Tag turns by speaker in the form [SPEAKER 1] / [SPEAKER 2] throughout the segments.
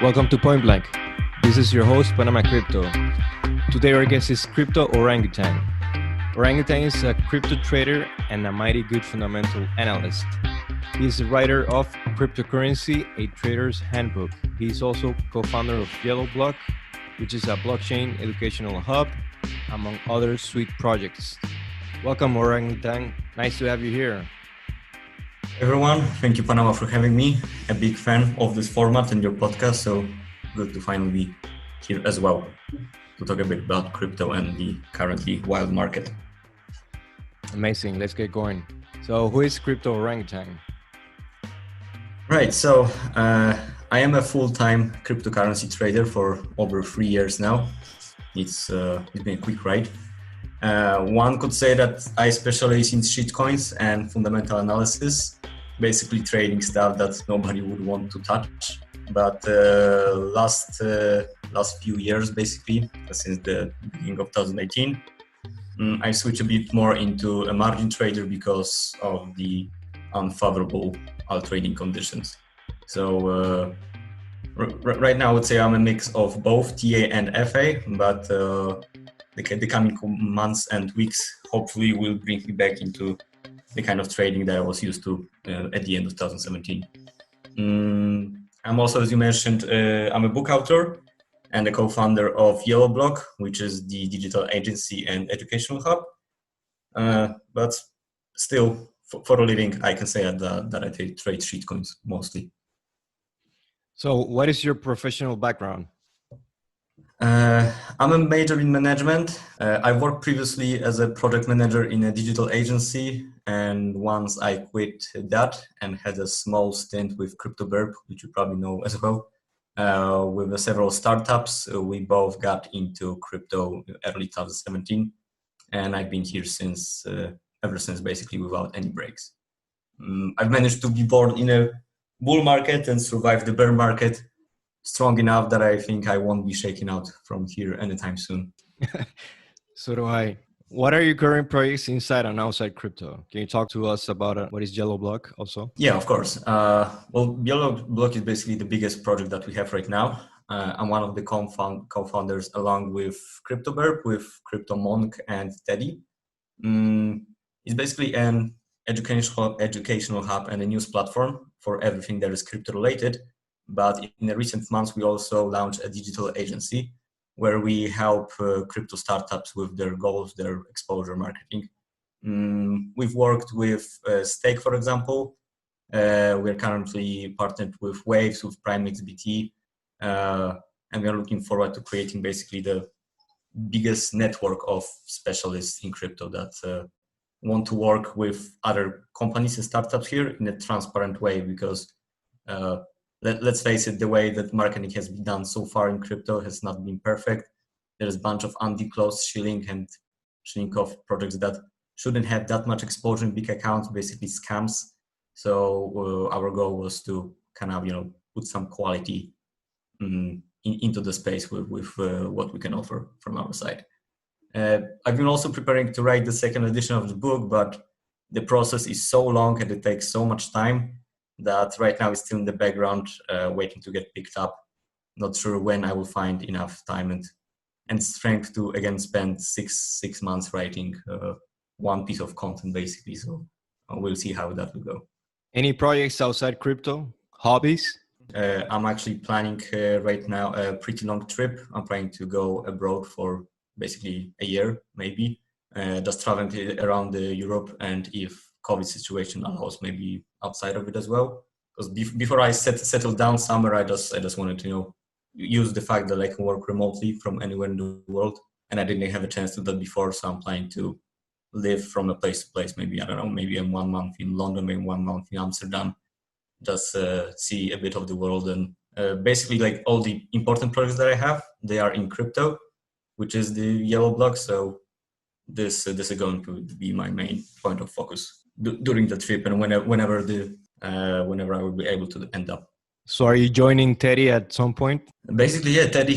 [SPEAKER 1] Welcome to Point Blank. This is your host, Panama Crypto. Today our guest is Crypto Orangutang. Orangutan is a crypto trader and a mighty good fundamental analyst. He is the writer of Cryptocurrency, a Trader's Handbook. He is also co-founder of Yellow Block, which is a blockchain educational hub, among other sweet projects. Welcome, Orangutang. Nice to have you here.
[SPEAKER 2] Everyone, thank you, Panama, for having me. A big fan of this format and your podcast, so good to finally be here as well to talk a bit about crypto and the currently wild market.
[SPEAKER 1] Amazing. Let's get going. So, who is Crypto Orangutang?
[SPEAKER 2] Right, so I am a full-time cryptocurrency trader for over 3 years now. It's been a quick ride. One could say that I specialize in shitcoins and fundamental analysis, basically trading stuff that nobody would want to touch. But last few years, basically, since the beginning of 2018, I switched a bit more into a margin trader because of the unfavorable trading conditions. So right now, I would say I'm a mix of both TA and FA, but the coming months and weeks hopefully will bring me back into the kind of trading that I was used to at the end of 2017. I'm also, as you mentioned, I'm a book author and a co-founder of Yellow Block, which is the digital agency and educational hub. But still, for a living, I can say that I trade shitcoins mostly.
[SPEAKER 1] So, what is your professional background?
[SPEAKER 2] I'm a major in management. I worked previously as a project manager in a digital agency, and once I quit that and had a small stint with Crypto, which you probably know as well, with several startups. We both got into crypto early 2017, and I've been here ever since, basically without any breaks. I've managed to be born in a bull market and survive the bear market strong enough that I think I won't be shaken out from here anytime soon.
[SPEAKER 1] So do I. What are your current projects inside and outside crypto? Can you talk to us about what is Yellow Block also?
[SPEAKER 2] Yeah, of course. Well, Yellow Block is basically the biggest project that we have right now. I'm one of the co-founders along with Crypto, with Crypto Monk and Teddy. It's basically an educational hub and a news platform for everything that is crypto related. But in the recent months, we also launched a digital agency where we help crypto startups with their goals, their exposure marketing. We've worked with Stake, for example. We're currently partnered with Waves, with PrimeXBT, and we are looking forward to creating basically the biggest network of specialists in crypto that want to work with other companies and startups here in a transparent way, because let's face it, the way that marketing has been done so far in crypto has not been perfect. There's a bunch of undisclosed shilling of projects that shouldn't have that much exposure in big accounts, basically scams. So our goal was to kind of, put some quality into the space with what we can offer from our side. I've been also preparing to write the second edition of the book, but the process is so long and it takes so much time that right now it's still in the background, waiting to get picked up. Not sure when I will find enough time and strength to again spend six months writing one piece of content, basically. So we'll see how that will go.
[SPEAKER 1] Any projects outside crypto? Hobbies?
[SPEAKER 2] I'm actually planning right now a pretty long trip. I'm planning to go abroad for basically a year, maybe, just traveling around Europe, and if COVID situation allows, maybe outside of it as well. Because before I settle down somewhere, I just wanted to use the fact that I can work remotely from anywhere in the world, and I didn't have a chance to do that before. So I'm planning to live from a place to place. Maybe, I don't know, maybe in 1 month in London, maybe 1 month in Amsterdam, just see a bit of the world. And basically, like, all the important projects that I have, they are in crypto, which is the Yellow Block. So this is going to be my main point of focus during the trip and whenever I will be able to end up.
[SPEAKER 1] So are you joining Teddy at some point?
[SPEAKER 2] Basically, yeah, Teddy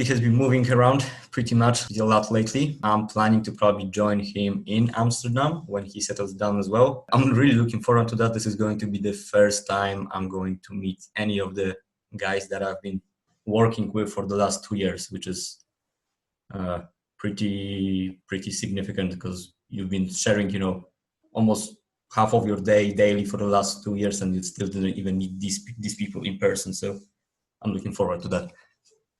[SPEAKER 2] has been moving around pretty much a lot lately. I'm planning to probably join him in Amsterdam when he settles down as well. I'm really looking forward to that. This is going to be the first time I'm going to meet any of the guys that I've been working with for the last 2 years, which is pretty significant because you've been sharing, almost half of your day daily for the last 2 years, and you still didn't even meet these people in person. So I'm looking forward to that.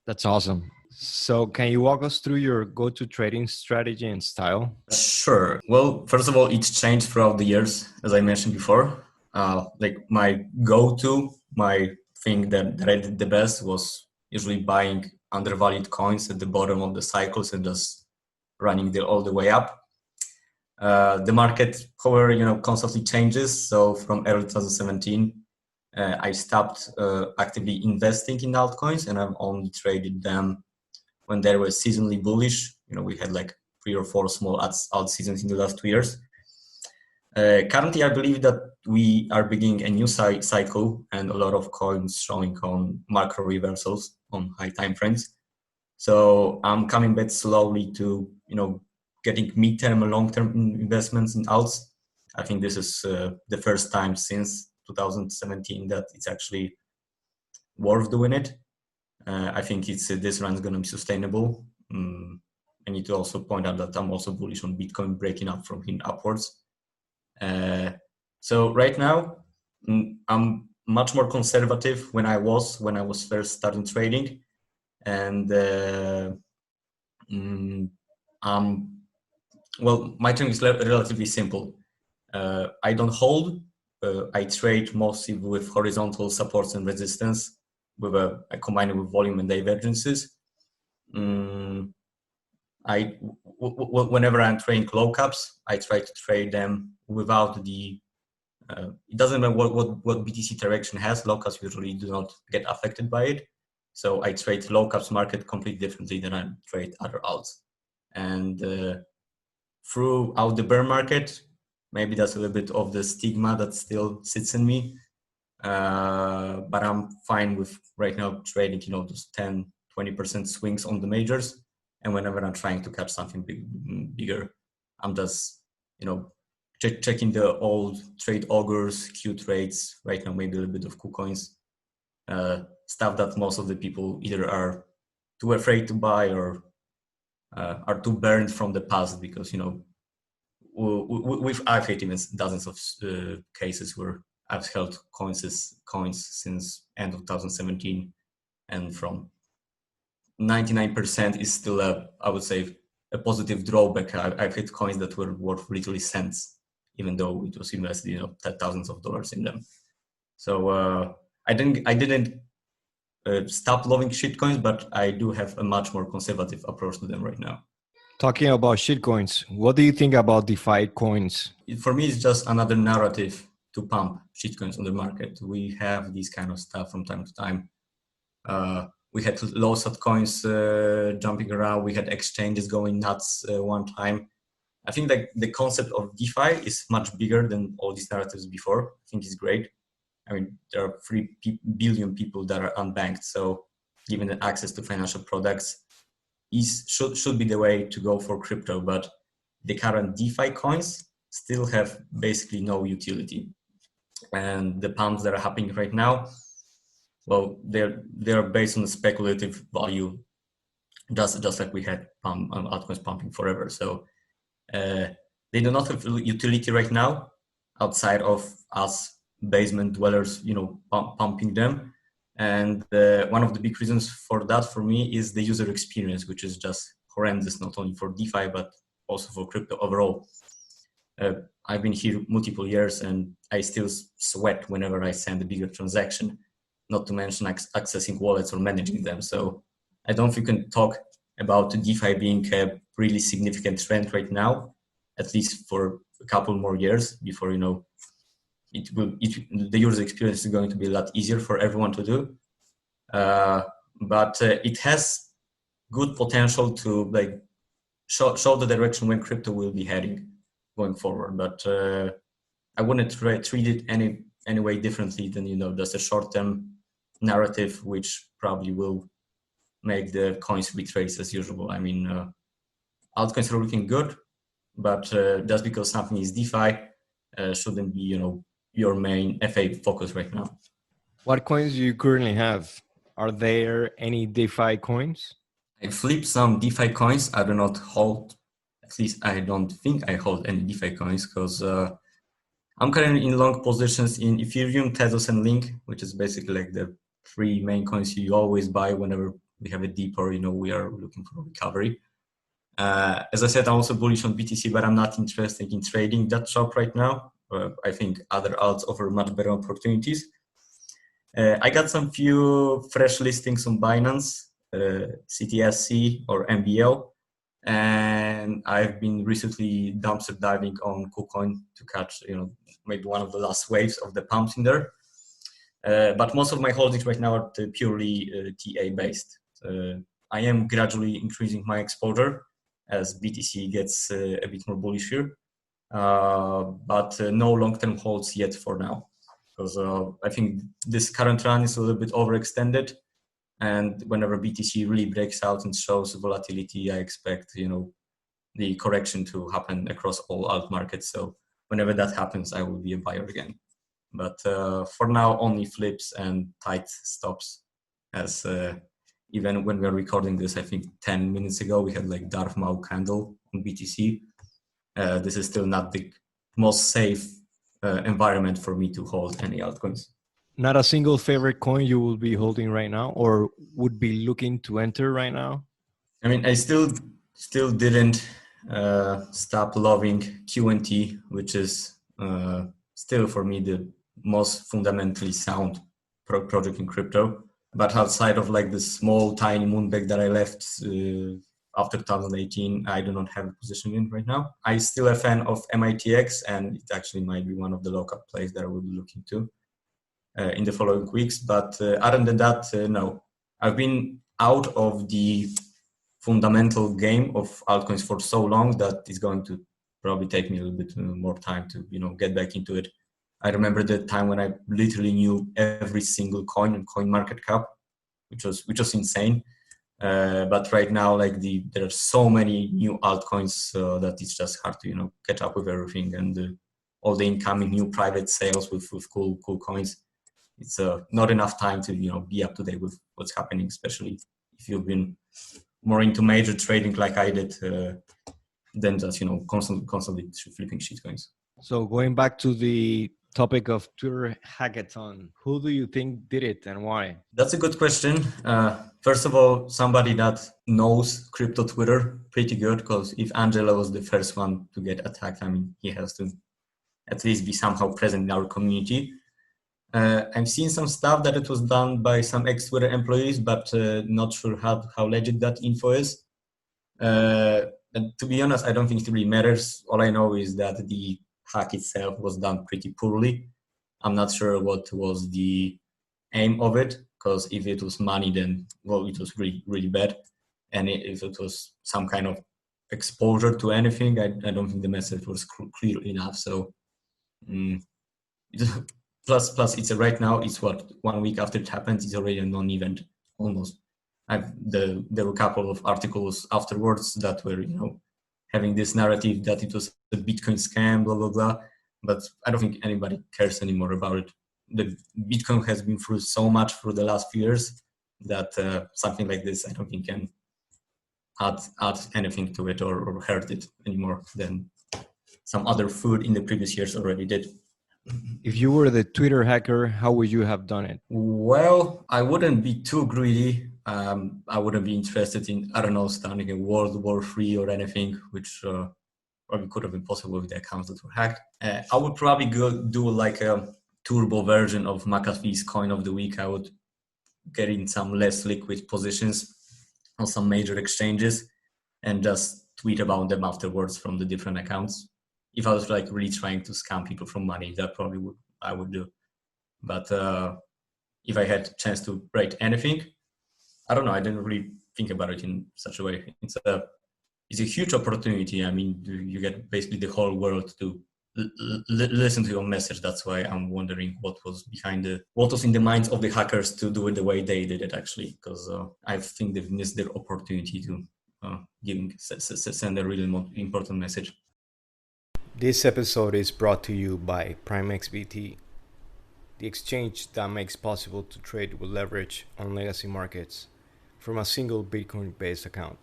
[SPEAKER 1] That's awesome. So can you walk us through your go-to trading strategy and style?
[SPEAKER 2] Sure. Well, first of all, it's changed throughout the years, as I mentioned before. Like my go-to, my thing that I did the best was usually buying undervalued coins at the bottom of the cycles and just running all the way up. The market, however, constantly changes. So from early 2017, I stopped actively investing in altcoins, and I've only traded them when they were seasonally bullish. We had like 3 or 4 small alt seasons in the last 2 years. Currently, I believe that we are beginning a new cycle, and a lot of coins showing on macro reversals on high time frames. So I'm coming back slowly to getting mid-term and long-term investments in alts. I think this is the first time since 2017 that it's actually worth doing it. I think this run is going to be sustainable. I need to also point out that I'm also bullish on Bitcoin breaking up from here upwards. So right now, I'm much more conservative when I was first starting trading, and well, my trading is relatively simple. I don't hold. I trade mostly with horizontal supports and resistance, I combine it with volume and divergences. Whenever I'm trading low caps, I try to trade them without the. It doesn't matter what BTC direction has. Low caps usually do not get affected by it, so I trade low caps market completely differently than I trade other alts. And throughout the bear market, maybe that's a little bit of the stigma that still sits in me. But I'm fine with right now trading, those 10-20% swings on the majors. And whenever I'm trying to catch something bigger, I'm just, checking the old trade augurs, Q trades, right now, maybe a little bit of KuCoins, stuff that most of the people either are too afraid to buy or are too burned from the past because, I've had even dozens of cases where I've held coins since end of 2017, and from 99% is still I would say a positive drawback. I've hit coins that were worth literally cents, even though it was invested, thousands of dollars in them. So I didn't stop loving shitcoins, but I do have a much more conservative approach to them right now.
[SPEAKER 1] Talking about shitcoins, what do you think about DeFi coins?
[SPEAKER 2] For me, it's just another narrative to pump shitcoins on the market. We have these kind of stuff from time to time. We had low sat coins jumping around. We had exchanges going nuts one time. I think that the concept of DeFi is much bigger than all these narratives before. I think it's great. I mean, there are 3 billion people that are unbanked. So giving them access to financial products should be the way to go for crypto. But the current DeFi coins still have basically no utility. And the pumps that are happening right now, well, they're based on the speculative value, just like we had altcoins pumping forever. So they do not have utility right now outside of us basement dwellers, pumping them. And one of the big reasons for that for me is the user experience, which is just horrendous, not only for DeFi, but also for crypto overall. I've been here multiple years and I still sweat whenever I send a bigger transaction, not to mention accessing wallets or managing them. So I don't think we can talk about DeFi being a really significant trend right now, at least for a couple more years before, the user experience is going to be a lot easier for everyone to do. But it has good potential to show the direction when crypto will be heading going forward. But I wouldn't treat it any way differently than, just a short-term narrative, which probably will make the coins retrace as usual. I mean, altcoins are looking good, but just because something is DeFi shouldn't be, your main FA focus right now.
[SPEAKER 1] What coins do you currently have? Are there any DeFi coins?
[SPEAKER 2] I flipped some DeFi coins. I do not hold, at least I don't think I hold any DeFi coins because I'm currently in long positions in Ethereum, Tezos, and Link, which is basically like the three main coins you always buy whenever we have a dip or we are looking for a recovery. As I said, I'm also bullish on BTC, but I'm not interested in trading that shop right now. I think other alts offer much better opportunities. I got some few fresh listings on Binance, CTSC or MBL, and I've been recently dumpster diving on KuCoin to catch, maybe one of the last waves of the pumps in there. But most of my holdings right now are purely TA based. I am gradually increasing my exposure as BTC gets a bit more bullish here, but no long-term holds yet for now, because I think this current run is a little bit overextended, and whenever BTC really breaks out and shows volatility, I expect the correction to happen across all alt markets. So whenever that happens, I will be a buyer again. But for now, only flips and tight stops, as even when we are recording this, I think 10 minutes ago, we had like Darth Maul candle on BTC. This is still not the most safe environment for me to hold any altcoins.
[SPEAKER 1] Not a single favorite coin you will be holding right now or would be looking to enter right now?
[SPEAKER 2] I mean, I still didn't stop loving QNT, which is still for me the most fundamentally sound project in crypto. But outside of like the small tiny moonbag that I left after 2018, I do not have a position in right now. I'm still a fan of MITX, and it actually might be one of the local plays that I will be looking to in the following weeks. But other than that, no. I've been out of the fundamental game of altcoins for so long that it's going to probably take me a little bit more time to get back into it. I remember the time when I literally knew every single coin and coin market cap, which was insane. But right now, like there are so many new altcoins that it's just hard to catch up with everything, and all the incoming new private sales with cool coins. It's not enough time to be up to date with what's happening, especially if you've been more into major trading like I did than just constantly flipping shitcoins.
[SPEAKER 1] So going back to the topic of Twitter hackathon, who do you think did it and why?
[SPEAKER 2] That's a good question. First of all, somebody that knows crypto Twitter pretty good, because if Angelo was the first one to get attacked, I mean, he has to at least be somehow present in our community. I've seen some stuff that it was done by some ex-Twitter employees, but not sure how legit that info is. And to be honest, I don't think it really matters. All I know is that the hack itself was done pretty poorly. I'm not sure what was the aim of it, because if it was money, then, well, it was really, really bad. And if it was some kind of exposure to anything, I don't think the message was clear enough. So, plus it's right now, it's what, 1 week after it happens, it's already a non-event, almost. There were a couple of articles afterwards that were, having this narrative that it was a Bitcoin scam, blah, blah, blah. But I don't think anybody cares anymore about it. The Bitcoin has been through so much for the last few years that something like this, I don't think can add anything to it or hurt it anymore than some other food in the previous years already did.
[SPEAKER 1] If you were the Twitter hacker, how would you have done it?
[SPEAKER 2] Well, I wouldn't be too greedy. I wouldn't be interested in, starting a World War III or anything, which probably could have been possible with the accounts that were hacked. I would probably do like a turbo version of McAfee's coin of the week. I would get in some less liquid positions on some major exchanges and just tweet about them afterwards from the different accounts. If I was like really trying to scam people from money, that probably I would do. But if I had a chance to write anything, I don't know. I didn't really think about it in such a way. It's a huge opportunity. I mean, you get basically the whole world to listen to your message. That's why I'm wondering what was in the minds of the hackers to do it the way they did it, actually, because I think they've missed their opportunity to send a really important message.
[SPEAKER 1] This episode is brought to you by PrimeXBT. the exchange that makes possible to trade with leverage on legacy markets from a single Bitcoin-based account.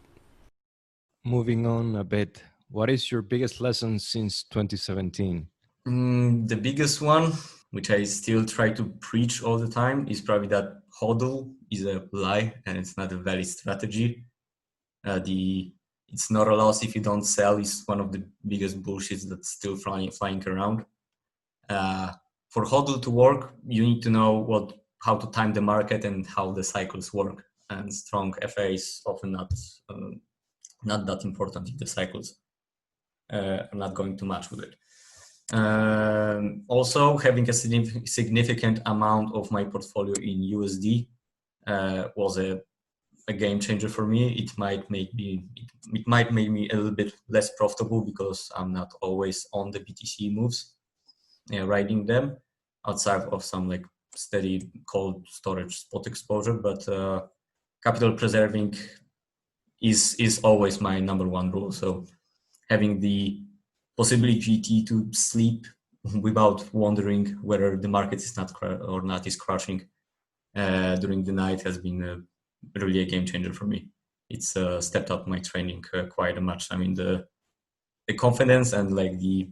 [SPEAKER 1] Moving on a bit, what is your biggest lesson since 2017?
[SPEAKER 2] The biggest one, which I still try to preach all the time, is probably that hodl is a lie and it's not a valid strategy. It's not a loss if you don't sell is one of the biggest bullshits that's still flying around. For hodl to work, you need to know how to time the market and how the cycles work. And strong FA is often not that important in the cycles. I'm not going too much with it. Also, having a significant amount of my portfolio in USD was a game changer for me. It might make me a little bit less profitable because I'm not always on the BTC moves, riding them outside of some like steady cold storage spot exposure. But capital preserving is always my number one rule. So having the possibility to sleep without wondering whether the market is not crashing during the night has been really a game changer for me. It's stepped up my training quite much. I mean, the confidence and like the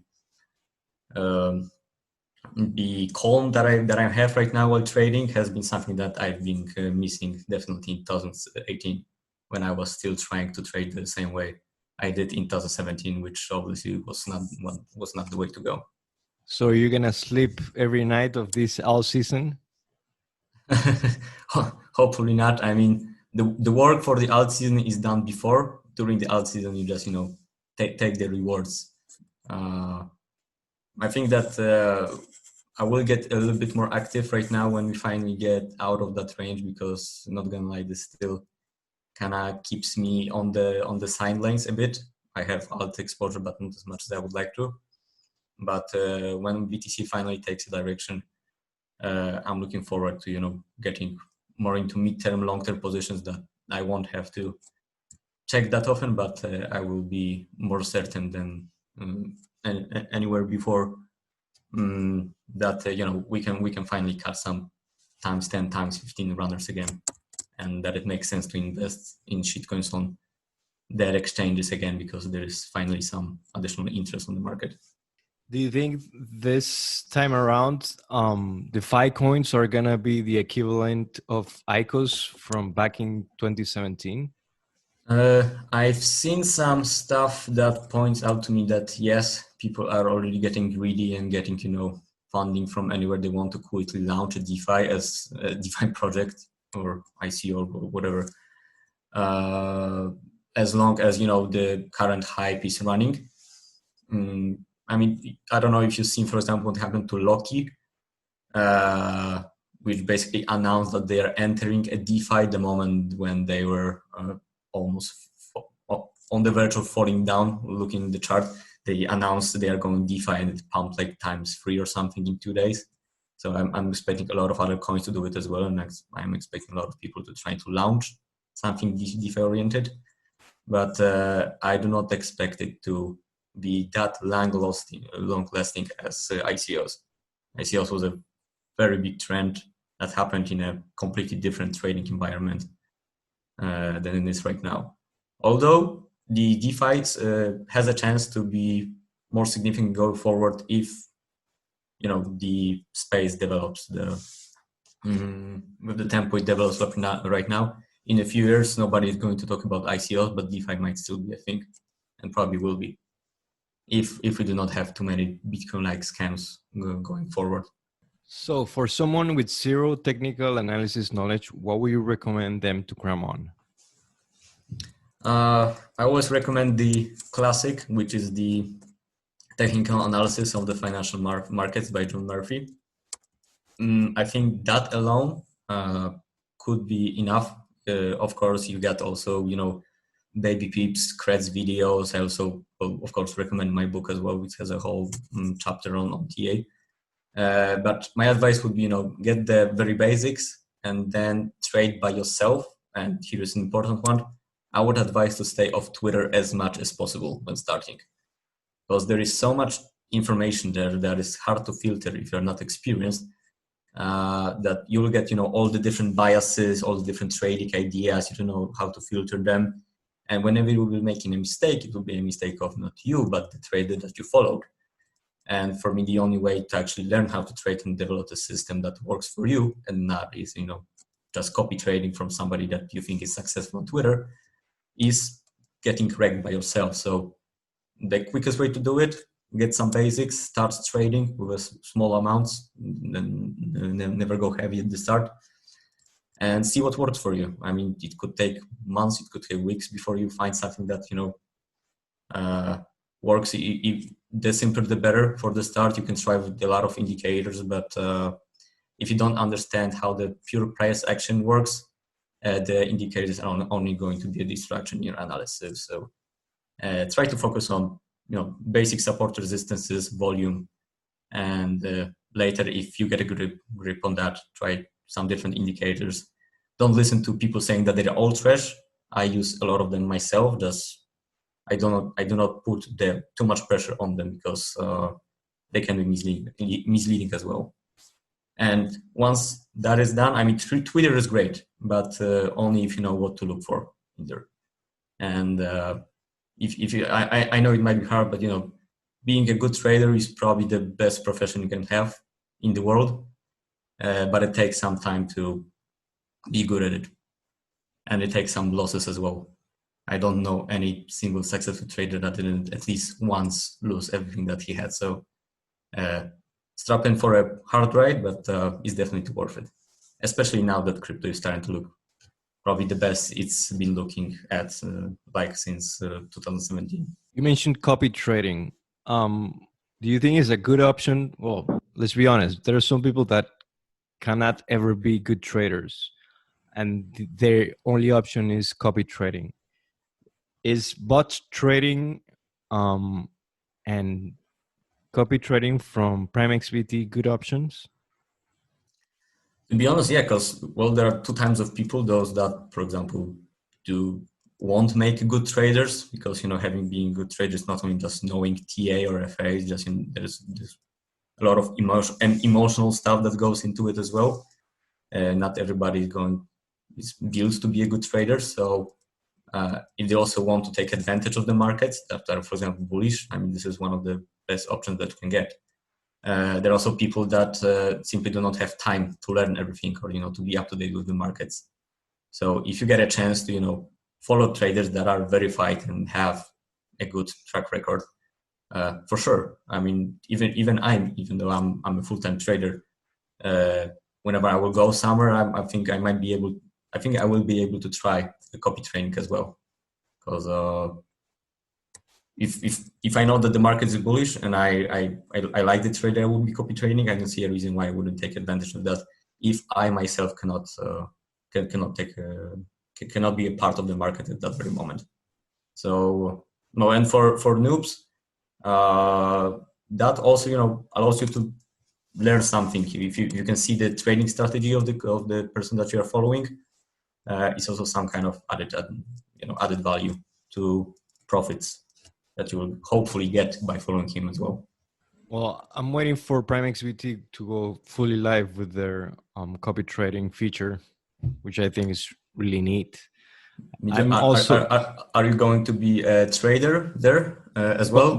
[SPEAKER 2] calm that I have right now while trading has been something that I've been missing definitely in 2018 when I was still trying to trade the same way I did in 2017, which obviously was not the way to go.
[SPEAKER 1] So you're gonna sleep every night of this all season?
[SPEAKER 2] Hopefully not. I mean, the work for the alt season is done before. During the alt season, you just take the rewards. I think that I will get a little bit more active right now when we finally get out of that range, because not gonna lie, this still kind of keeps me on the sidelines a bit. I have alt exposure, but not as much as I would like to. But when BTC finally takes a direction, I'm looking forward to getting more into mid-term, long-term positions that I won't have to check that often, but I will be more certain than anywhere before that we can finally cut some times 10, times 15 runners again, and that it makes sense to invest in shitcoins on their exchanges again, because there is finally some additional interest on the market.
[SPEAKER 1] Do you think this time around, DeFi coins are gonna be the equivalent of ICOs from back in 2017?
[SPEAKER 2] I've seen some stuff that points out to me that yes, people are already getting greedy and getting funding from anywhere they want to quickly launch a DeFi as a DeFi project or ICO or whatever. As long as the current hype is running. I mean, I don't know if you've seen, for example, what happened to Loki, which basically announced that they are entering a DeFi the moment when they were almost on the verge of falling down. Looking at the chart, they announced they are going DeFi and it pumped like ×3 or something in 2 days. So I'm expecting a lot of other coins to do it as well, and I'm expecting a lot of people to try to launch something DeFi oriented. But I do not expect it to be that long-lasting as ICOs. ICOs was a very big trend that happened in a completely different trading environment than it is right now. Although the DeFi has a chance to be more significant going forward if the space develops with the tempo it develops right now. In a few years, nobody is going to talk about ICOs, but DeFi might still be a thing, and probably will be, if we do not have too many Bitcoin-like scams going forward.
[SPEAKER 1] So for someone with zero technical analysis knowledge, what would you recommend them to cram on?
[SPEAKER 2] I always recommend the classic, which is the Technical Analysis of the Financial Markets by John Murphy. I think that alone could be enough. Of course, you get also, Baby Peeps, Creds videos. I also, of course, recommend my book as well, which has a whole chapter on TA. But my advice would be, get the very basics and then trade by yourself. And here is an important one. I would advise to stay off Twitter as much as possible when starting, because there is so much information there that is hard to filter if you're not experienced. that you will get, all the different biases, all the different trading ideas, you know how to filter them. And whenever you will be making a mistake, it will be a mistake of not you, but the trader that you followed. And for me, the only way to actually learn how to trade and develop a system that works for you and not is, just copy trading from somebody that you think is successful on Twitter, is getting wrecked by yourself. So the quickest way to do it, get some basics, start trading with small amounts, never go heavy at the start, and see what works for you. I mean, it could take months, it could take weeks before you find something that, works. The simpler, the better. For the start, you can try with a lot of indicators, but if you don't understand how the pure price action works, the indicators are only going to be a distraction in your analysis. So try to focus on, basic support resistances, volume, and later, if you get a grip on that, try some different indicators. Don't listen to people saying that they're all trash. I use a lot of them myself. I do not put too much pressure on them because they can be misleading as well. And once that is done, I mean, Twitter is great, but only if you know what to look for in there. And if you, I know it might be hard, but being a good trader is probably the best profession you can have in the world. But it takes some time to be good at it, and it takes some losses as well. I don't know any single successful trader that didn't at least once lose everything that he had. So strap in for a hard ride, but it's definitely worth it, especially now that crypto is starting to look probably the best it's been looking at since 2017.
[SPEAKER 1] You mentioned copy trading. Do you think it's a good option? Well, let's be honest. There are some people that cannot ever be good traders, and their only option is copy trading. Is bot trading and copy trading from Prime XBT good options?
[SPEAKER 2] To be honest, yeah, because, there are two types of people. Those that, for example, won't make good traders because, being good traders, not only just knowing TA or FA, it's just there's a lot of emotional stuff that goes into it as well. Not everybody is built to be a good trader. So if they also want to take advantage of the markets that are, for example, bullish, I mean, this is one of the best options that you can get. There are also people that simply do not have time to learn everything or, to be up to date with the markets. So if you get a chance to, follow traders that are verified and have a good track record, for sure. I mean, even though I'm a full-time trader, whenever I will go somewhere, I think I will be able to try the copy trading as well. Because if I know that the market is bullish and I like the trade, I will be copy trading. I don't see a reason why I wouldn't take advantage of that if I myself cannot be a part of the market at that very moment. So no, and for noobs, that also allows you to learn something. If you can see the trading strategy of the person that you are following, it's also some kind of added value to profits that you will hopefully get by following him as well.
[SPEAKER 1] Well, I'm waiting for Prime XBT to go fully live with their copy trading feature, which I think is really neat.
[SPEAKER 2] Are you going to be a trader there as well?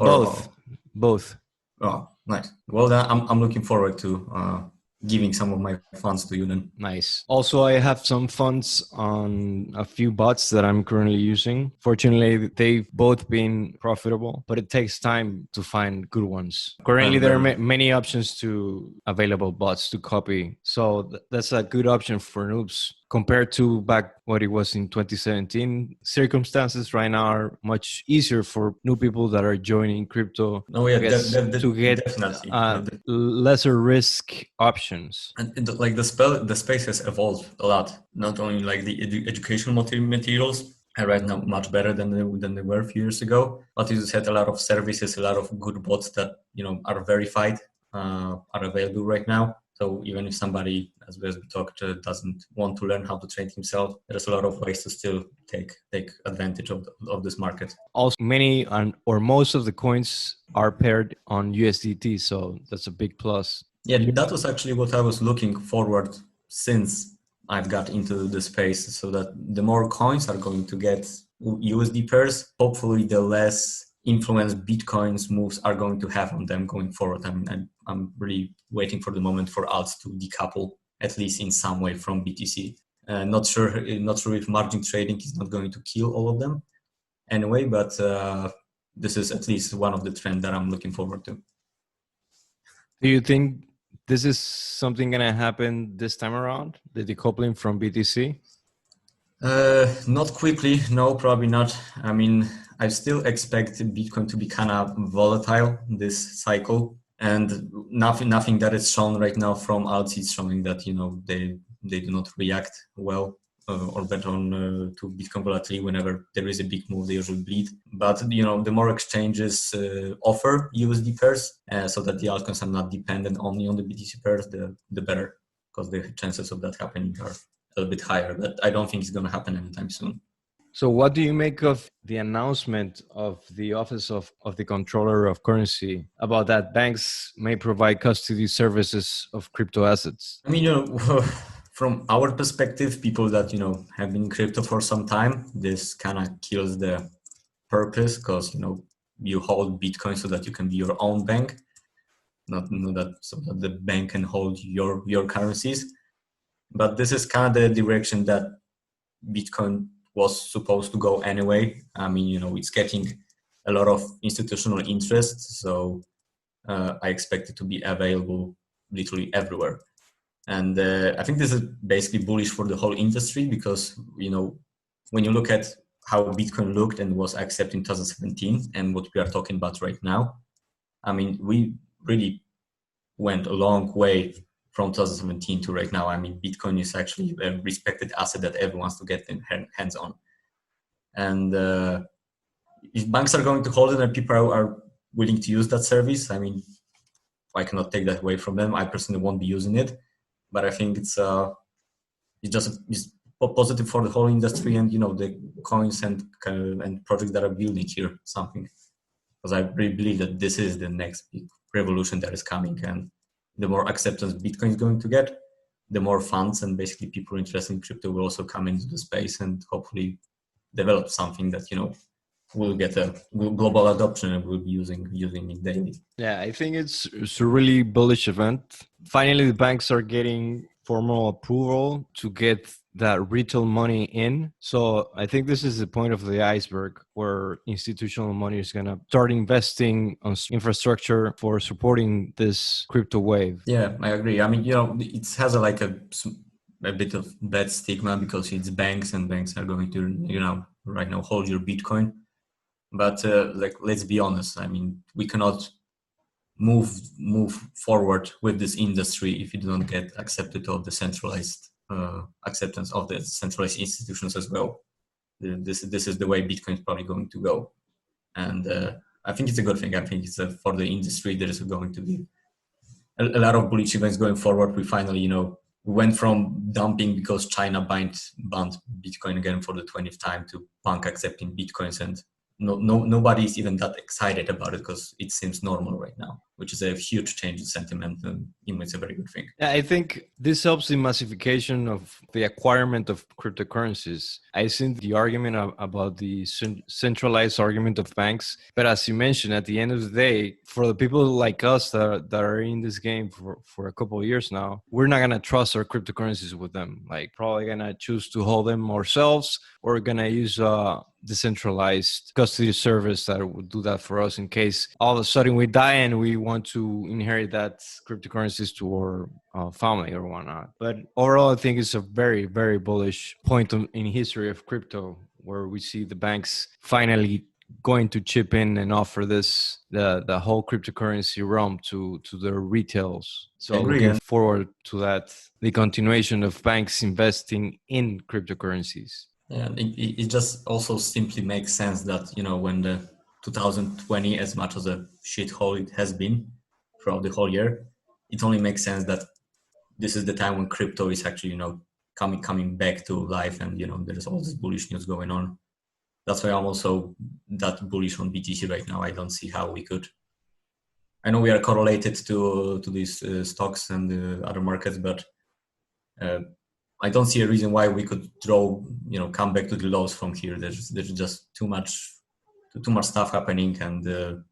[SPEAKER 1] Both.
[SPEAKER 2] Oh, nice. Well, then I'm looking forward to giving some of my funds to you then.
[SPEAKER 1] Nice. Also, I have some funds on a few bots that I'm currently using. Fortunately, they've both been profitable, but it takes time to find good ones. Currently, there are many options to available bots to copy. So that's a good option for noobs. Compared to back what it was in 2017, circumstances right now are much easier for new people that are joining crypto to get lesser risk options.
[SPEAKER 2] And like the space has evolved a lot. Not only like the educational materials are right now much better than they were a few years ago, but you just had a lot of services, a lot of good bots that are verified, are available right now. So even if somebody, as we talked, doesn't want to learn how to trade himself, there's a lot of ways to still take advantage of this market.
[SPEAKER 1] Also, many or most of the coins are paired on USDT, so that's a big plus.
[SPEAKER 2] Yeah, that was actually what I was looking forward since I've got into the space, so that the more coins are going to get USD pairs, hopefully the less influence Bitcoin's moves are going to have on them going forward. I mean, I'm really waiting for the moment for alts to decouple, at least in some way, from BTC. Not sure if margin trading is not going to kill all of them anyway, but this is at least one of the trends that I'm looking forward to.
[SPEAKER 1] Do you think this is something going to happen this time around, the decoupling from BTC?
[SPEAKER 2] Not quickly, no, probably not. I mean, I still expect Bitcoin to be kind of volatile this cycle, and nothing that is shown right now from alts is showing that they do not react well or better on to Bitcoin volatility. Whenever there is a big move, they usually bleed. But the more exchanges offer USD pairs, so that the altcoins are not dependent only on the BTC pairs, the better, because the chances of that happening are a little bit higher, but I don't think it's going to happen anytime soon.
[SPEAKER 1] So what do you make of the announcement of the Office of the Comptroller of Currency about that banks may provide custody services of crypto assets?
[SPEAKER 2] I mean, from our perspective, people that, have been in crypto for some time, this kind of kills the purpose, because, you hold Bitcoin so that you can be your own bank, not that so that the bank can hold your currencies. But this is kind of the direction that Bitcoin was supposed to go anyway. I mean, it's getting a lot of institutional interest, so I expect it to be available literally everywhere. And I think this is basically bullish for the whole industry, because when you look at how Bitcoin looked and was accepted in 2017 and what we are talking about right now, I mean, we really went a long way from 2017 to right now. I mean, Bitcoin is actually a respected asset that everyone wants to get their hands on. And if banks are going to hold it and people are willing to use that service, I mean, I cannot take that away from them. I personally won't be using it, but I think it's positive for the whole industry and the coins and projects that are building here something, because I really believe that this is the next big revolution that is coming, and the more acceptance Bitcoin is going to get, the more funds and basically people interested in crypto will also come into the space and hopefully develop something that will get a global adoption and will be using it daily.
[SPEAKER 1] Yeah, I think it's a really bullish event. Finally, the banks are getting formal approval to get that retail money in. So I think this is the point of the iceberg, where institutional money is going to start investing on infrastructure for supporting this crypto wave.
[SPEAKER 2] Yeah, I agree. I mean, it has a bit of bad stigma because it's banks, and banks are going to, right now hold your Bitcoin. But let's be honest. I mean, we cannot move forward with this industry if you do not get accepted of the centralized acceptance of the centralized institutions as well. This is the way Bitcoin is probably going to go, and I think it's a good thing. I think it's for the industry. There is going to be a lot of bullish events going forward. We finally, we went from dumping because China banned Bitcoin again for the 20th time to bank accepting Bitcoins, and nobody is even that excited about it because it seems normal right now, which is a huge change in sentiment, and it's a very good thing.
[SPEAKER 1] Yeah, I think this helps the massification of the acquirement of cryptocurrencies. I think the argument about the centralized argument of banks, but as you mentioned, at the end of the day, for the people like us that are in this game for a couple of years now, we're not going to trust our cryptocurrencies with them. Like, probably going to choose to hold them ourselves, or going to use decentralized custody service that would do that for us in case all of a sudden we die and we want to inherit that cryptocurrencies to our family or whatnot. But overall, I think it's a very, very bullish point in history of crypto, where we see the banks finally going to chip in and offer the whole cryptocurrency realm to their retails. So looking forward to that, the continuation of banks investing in cryptocurrencies.
[SPEAKER 2] Yeah, it just also simply makes sense that, when the 2020, as much as a shithole it has been throughout the whole year, it only makes sense that this is the time when crypto is actually, coming back to life, and, there's all this bullish news going on. That's why I'm also that bullish on BTC right now. I don't see how we could I know we are correlated to these stocks and other markets, but I don't see a reason why we could come back to the lows from here. There's just too much stuff happening, and the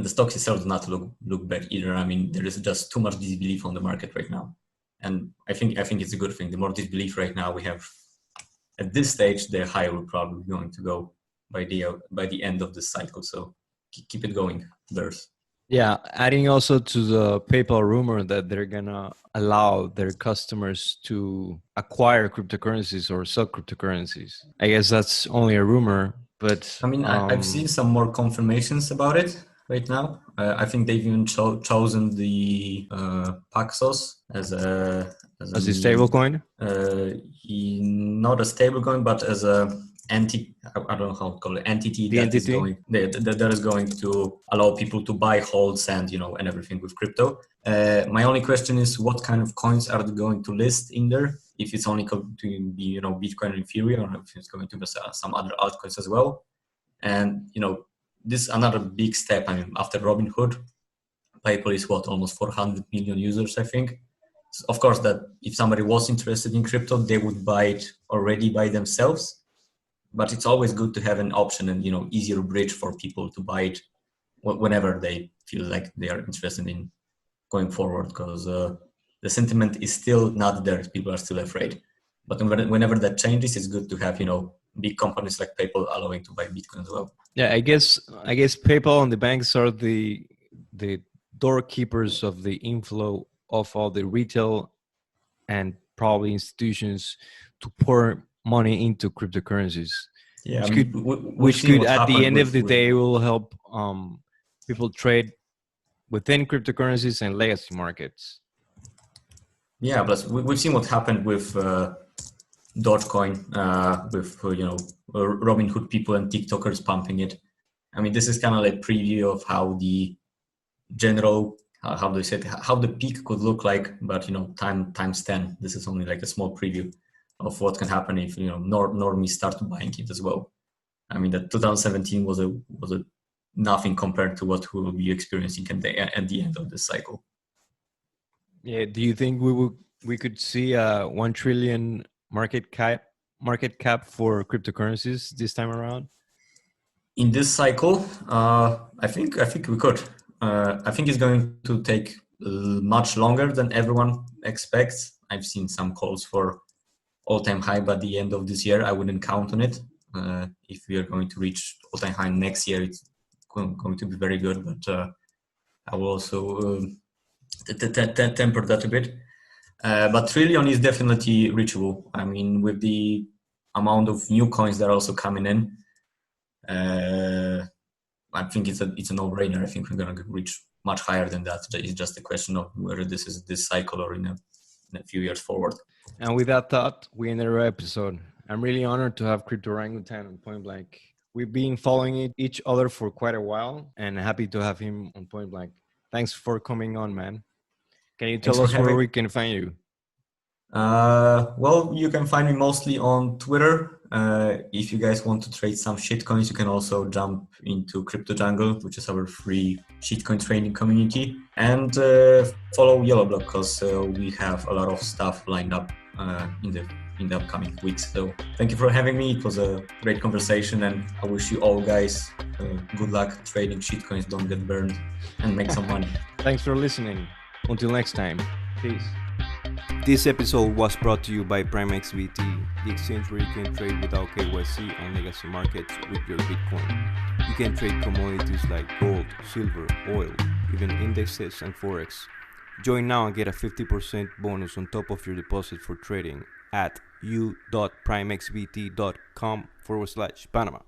[SPEAKER 2] stocks itself do not look back either. I mean, there is just too much disbelief on the market right now, and I think it's a good thing. The more disbelief right now we have at this stage, the higher we're probably going to go by the end of this cycle. So keep it going, bears.
[SPEAKER 1] Yeah, adding also to the PayPal rumor that they're gonna allow their customers to acquire cryptocurrencies or sell cryptocurrencies. I guess that's only a rumor, but
[SPEAKER 2] I mean, I've seen some more confirmations about it right now. I think they've even chosen the Paxos as a
[SPEAKER 1] stable coin.
[SPEAKER 2] Not a stable coin, but as a entity. I don't know how to call it. Entity that is going to allow people to buy, hold, send, and everything with crypto. My only question is, what kind of coins are they going to list in there? If it's only going to be, Bitcoin and Ethereum, or if it's going to be some other altcoins as well. And, this is another big step. I mean, after Robinhood, PayPal is almost 400 million users, I think. So of course, that if somebody was interested in crypto, they would buy it already by themselves. But it's always good to have an option and, easier bridge for people to buy it whenever they feel like they are interested in going forward, because the sentiment is still not there. People are still afraid. But whenever that changes, it's good to have, big companies like PayPal allowing to buy Bitcoin as well.
[SPEAKER 1] Yeah, I guess PayPal and the banks are the doorkeepers of the inflow of all the retail and probably institutions to pour money into cryptocurrencies.
[SPEAKER 2] Yeah,
[SPEAKER 1] which could at the end of the day will help people trade within cryptocurrencies and legacy markets.
[SPEAKER 2] Yeah, plus we've seen what happened with Dogecoin, with Robinhood people and TikTokers pumping it. I mean, this is kind of like preview of how the general how the peak could look like, but times 10. This is only like a small preview of what can happen if normies start buying it as well. I mean, that 2017 was a nothing compared to what we will be experiencing at the end of this cycle.
[SPEAKER 1] Yeah. Do you think we could see a 1 trillion market cap for cryptocurrencies this time around?
[SPEAKER 2] In this cycle, I think we could. I think it's going to take much longer than everyone expects. I've seen some calls for all-time high by the end of this year. I wouldn't count on it. If we are going to reach all-time high next year, it's going to be very good. But I will also temper that a bit. But trillion is definitely reachable. I mean, with the amount of new coins that are also coming in, I think it's a no-brainer. I think we're going to reach much higher than that. It's just a question of whether this is this cycle or in a few years forward.
[SPEAKER 1] And with that thought, we end our episode. I'm really honored to have Crypto Orangutan on Point Blank. We've been following each other for quite a while, and happy to have him on Point Blank. Thanks for coming on, man. Can you tell us where we can find you?
[SPEAKER 2] Well, you can find me mostly on Twitter. If you guys want to trade some shitcoins, you can also jump into Crypto Jungle, which is our free shitcoin trading community, and follow Yellowblock, because we have a lot of stuff lined up in the upcoming weeks. So thank you for having me. It was a great conversation, and I wish you all guys good luck trading shitcoins. Don't get burned and make some money.
[SPEAKER 1] Thanks for listening. Until next time. Peace.
[SPEAKER 3] This episode was brought to you by PrimeXBT, the exchange where you can trade without KYC on legacy markets with your Bitcoin. You can trade commodities like gold, silver, oil, even indexes and forex. Join now and get a 50% bonus on top of your deposit for trading at u.primexbt.com/Panama.